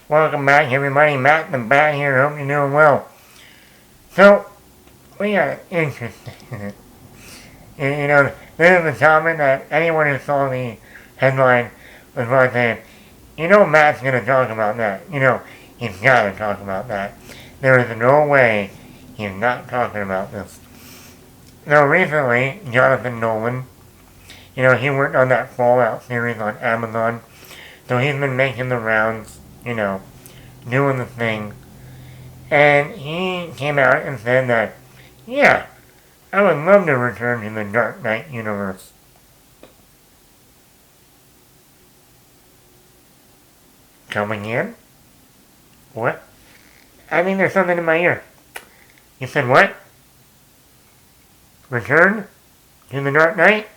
Welcome back, everybody. Matt the Bat here. Hope you're doing well. So, we got interesting. This is a topic that anyone who saw the headline was probably saying, Matt's going to talk about that. He's got to talk about that. There is no way he's not talking about this. Now, recently, Jonathan Nolan, he worked on that Fallout series on Amazon. So he's been making the rounds, doing the thing. And he came out and said that, yeah, I would love to return to the Dark Knight universe. Coming in? What? I mean, there's something in my ear. You said what? Return to the Dark Knight?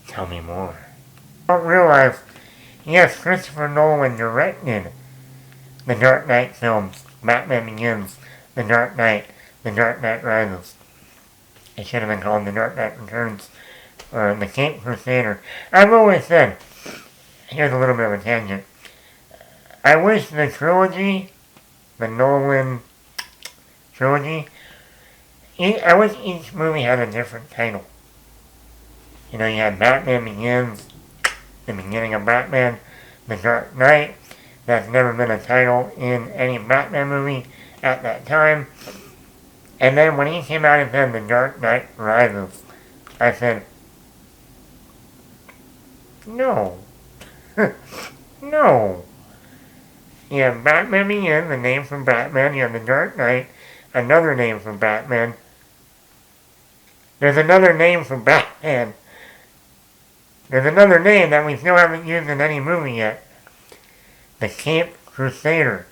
Tell me more. I don't realize, yes, Christopher Nolan directed the Dark Knight films. Batman Begins, The Dark Knight Rises. It should have been called The Dark Knight Returns, or The Caped Crusader. I've always said, here's a little bit of a tangent, I wish the trilogy, the Nolan trilogy, I wish each movie had a different title. You had Batman Begins, the beginning of Batman, The Dark Knight. That's never been a title in any Batman movie at that time. And then when he came out and said The Dark Knight Rises, I said, no. No. You have Batman Begins, the name from Batman. You have The Dark Knight, another name from Batman. There's another name for Batman. There's another name that we still haven't used in any movie yet. The Caped Crusader.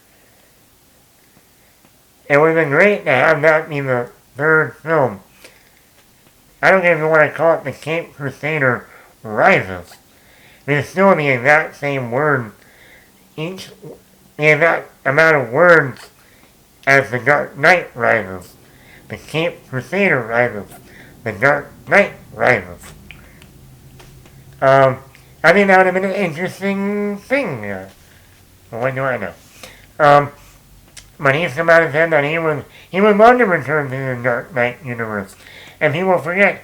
It would have been great to have that be the third film. I don't even want to call it The Caped Crusader Rises. It's still the exact same word. The exact amount of words as The Dark Knight Rises. The Caped Crusader Rises. The Dark Knight Rises. I think that would have been an interesting thing. What do I know? But he's come out and said that he would love to return to the Dark Knight universe. And people forget,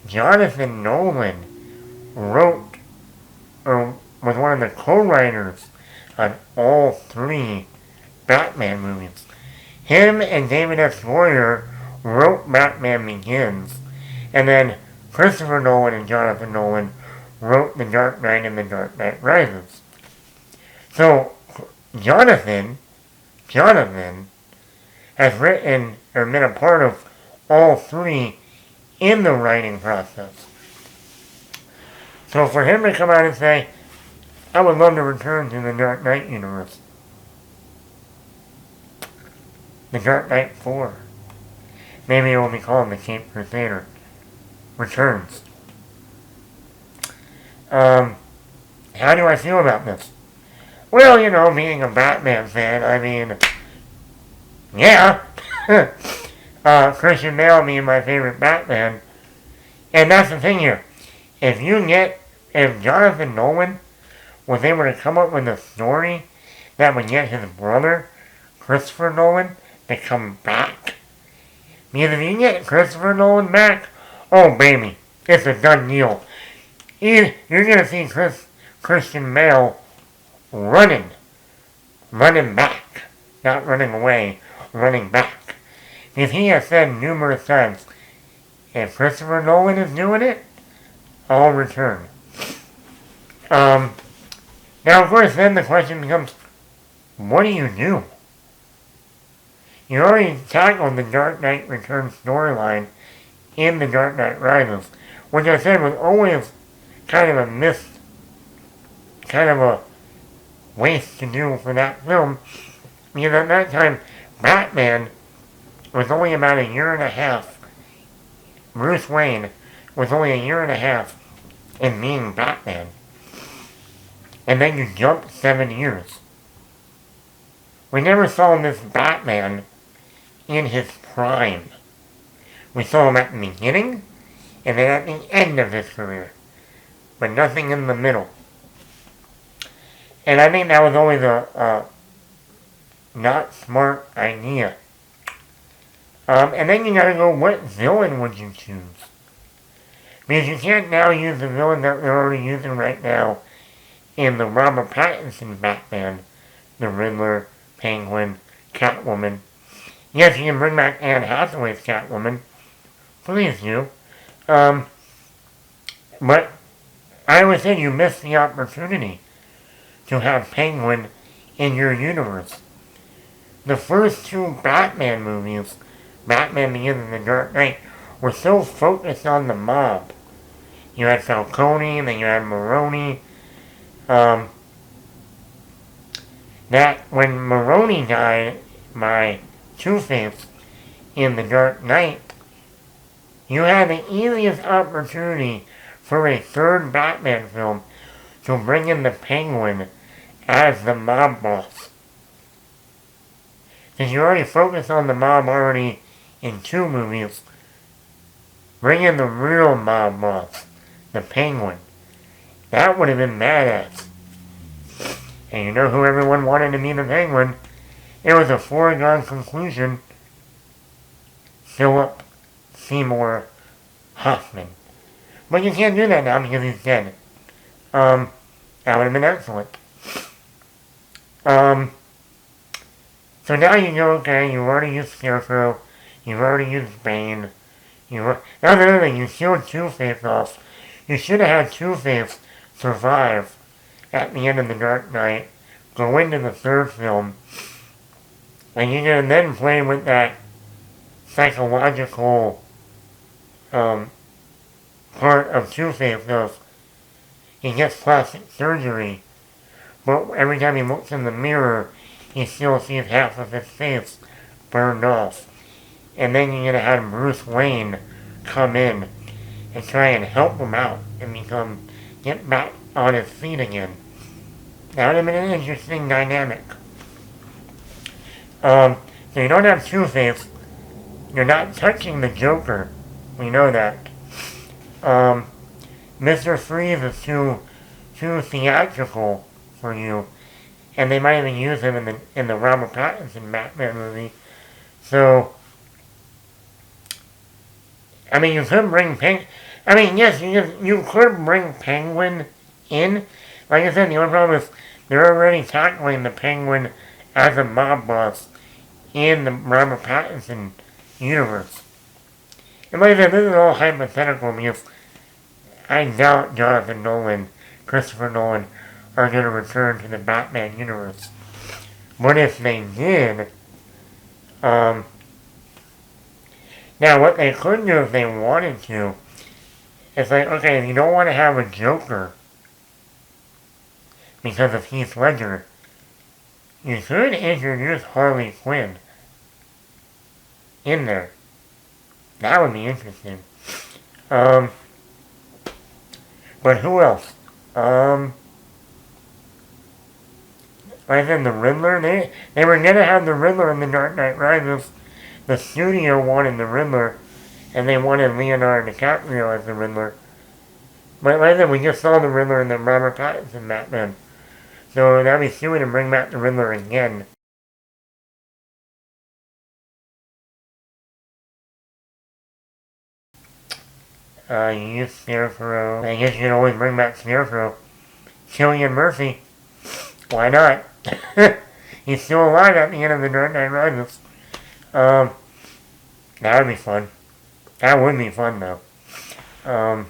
Jonathan Nolan wrote, or was one of the co-writers on all three Batman movies. Him and David S. Goyer wrote Batman Begins. And then Christopher Nolan and Jonathan Nolan wrote The Dark Knight and The Dark Knight Rises. So, Jonathan has written or been a part of all three in the writing process. So for him to come out and say, I would love to return to the Dark Knight universe. The Dark Knight 4. Maybe it will be called The Caped Crusader Returns. How do I feel about this? Well, being a Batman fan, I mean, yeah. Christian Bale being my favorite Batman. And that's the thing here. If Jonathan Nolan was able to come up with a story that would get his brother, Christopher Nolan, to come back. Because if you get Christopher Nolan back, oh baby, it's a done deal. You're going to see Christian Bale running back, not running away, running back. Because he has said numerous times, if Christopher Nolan is doing it, I'll return. Now, of course, then the question becomes, what do you do? You already tackled the Dark Knight Returns storyline in The Dark Knight Rises, which I said was always kind of a waste to do for that film, because at that time, Batman was only about a year and a half. Bruce Wayne was only a year and a half in being Batman. And then you jump 7 years. We never saw this Batman in his prime. We saw him at the beginning, and then at the end of his career. But nothing in the middle. And I think that was always a not smart idea. And then you gotta go, what villain would you choose? Because you can't now use the villain that they're already using right now in the Robert Pattinson Batman, the Riddler, Penguin, Catwoman. Yes, you can bring back Anne Hathaway's Catwoman. Please do. But I would say you missed the opportunity to have Penguin in your universe. The first two Batman movies, Batman Begins and The Dark Knight, were so focused on the mob. You had Falcone, and then you had Maroni. That when Maroni died by Two-Face in The Dark Knight, you had the easiest opportunity for a third Batman film to bring in the Penguin as the mob boss. Since you already focused on the mob already in two movies, bring in the real mob boss, the Penguin. That would have been badass. And you know who everyone wanted to be the Penguin? It was a foregone conclusion. Philip Seymour Hoffman. But you can't do that now because he's dead. That would have been excellent. So now you go, okay, you already used Scarecrow, you've already used Bane, now the other thing, you killed Two-Face off. You should have had Two-Face survive at the end of The Dark Knight, go into the third film, and you can then play with that psychological part of Two-Face of he gets plastic surgery, but every time he looks in the mirror, he still sees half of his face burned off. And then you're going to have Bruce Wayne come in and try and help him out and get back on his feet again. That would have been an interesting dynamic. So you don't have Two-Face. You're not touching the Joker. We know that. Mr. Freeze is too theatrical for you. And they might even use him in the Robert Pattinson Batman movie. So, I mean, you could bring yes, you could bring Penguin in. Like I said, the only problem is they're already tackling the Penguin as a mob boss in the Robert Pattinson universe. And like I said, this is all hypothetical because I doubt Nolan, Christopher Nolan, are going to return to the Batman universe. But if they did, now what they could do if they wanted to, is like, okay, if you don't want to have a Joker because of Heath Ledger, you could introduce Harley Quinn in there. That would be interesting. But who else? Like I said, the Riddler, they were going to have the Riddler in The Dark Knight Rises. The studio wanted the Riddler, and they wanted Leonardo DiCaprio as the Riddler. But like I said, we just saw the Riddler in the Robert Pattinson Batman. So that'd be stupid to bring back the Riddler again. You use Scarecrow. I guess you can always bring back Scarecrow. Cillian Murphy. Why not? He's still alive at the end of The Dark Knight Rises. That would be fun. That would be fun, though. I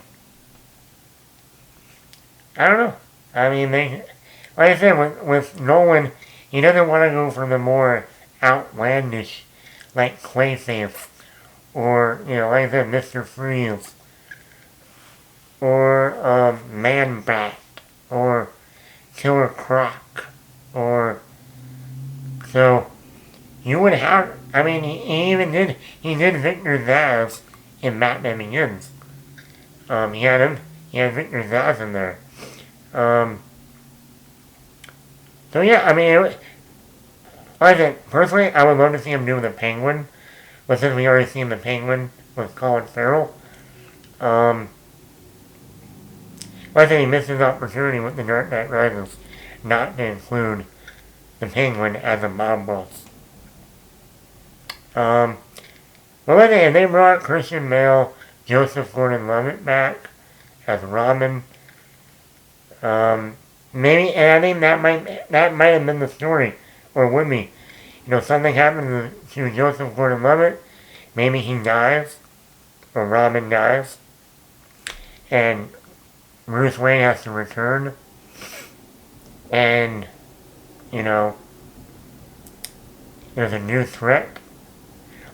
don't know. I mean, like I said, with Nolan, he doesn't want to go for the more outlandish, like Clayface, or, like I said, Mr. Freeze, or Man-Bat, or Killer Croc, or, so, you would have, I mean, he did Victor Zsasz in Batman Begins. He had Victor Zsasz in there. So yeah, I mean, like I said, personally, I would love to see him do the Penguin, but since we already seen the Penguin with Colin Farrell, like I said, he missed his opportunity with The Dark Knight Rises. not to include the Penguin as a mob boss. Well, and they brought Christian Bale, Joseph Gordon-Levitt back as Robin. Maybe, and I think that might have been the story, or would be. Something happened to Joseph Gordon-Levitt. Maybe he dies, or Robin dies, and Bruce Wayne has to return. And, there's a new threat.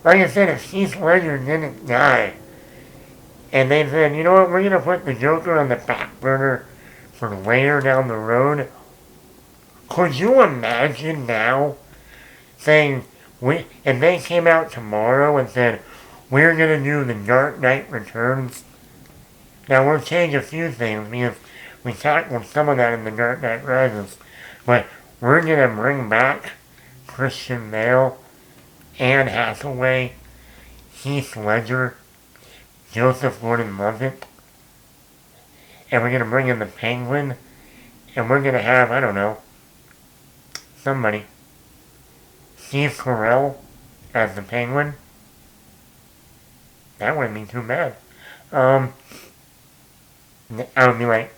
Like I said, if Heath Ledger didn't die, and they said, you know what, we're going to put the Joker on the back burner for later down the road. Could you imagine now saying, if they came out tomorrow and said, we're going to do the Dark Knight Returns? Now, we'll change a few things because we tackled some of that in the Dark Knight Rises. But we're going to bring back Christian Bale, Anne Hathaway, Heath Ledger, Joseph Gordon-Levitt, and we're going to bring in the Penguin, and we're going to have, I don't know, somebody, Steve Carell as the Penguin. That wouldn't be too bad. I would be like,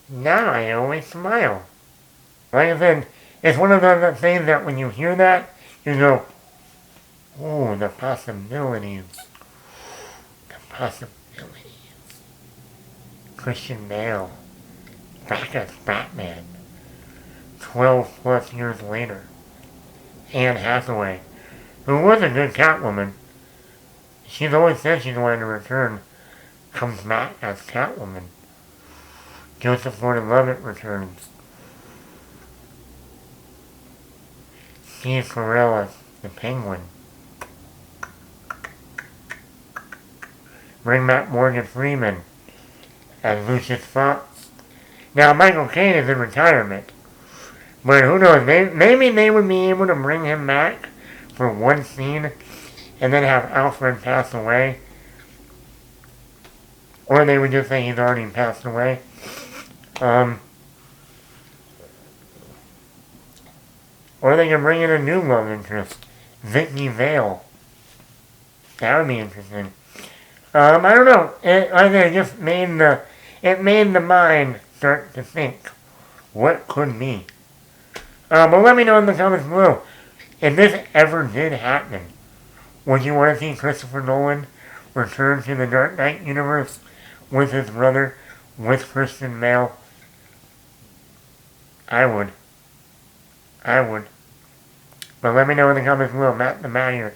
now I always smile. Like I said, it's one of those things that when you hear that, you go, oh, the possibilities. The possibilities. Christian Bale, back as Batman, 12 plus years later. Anne Hathaway, who was a good Catwoman, she's always said she's wanted to return, comes back as Catwoman. Joseph Gordon-Levitt returns. Steve Carell as the Penguin. Bring back Morgan Freeman as Lucius Fox. Now, Michael Caine is in retirement. But who knows, maybe they would be able to bring him back for one scene and then have Alfred pass away. Or they would just say he's already passed away. Or they can bring in a new love interest, Vicky Vale. That would be interesting. I don't know. It just made the mind start to think, what could be? But let me know in the comments below, if this ever did happen, would you want to see Christopher Nolan return to the Dark Knight universe with his brother, with Christian Bale? I would. But let me know in the comments below. Matt the Matt here.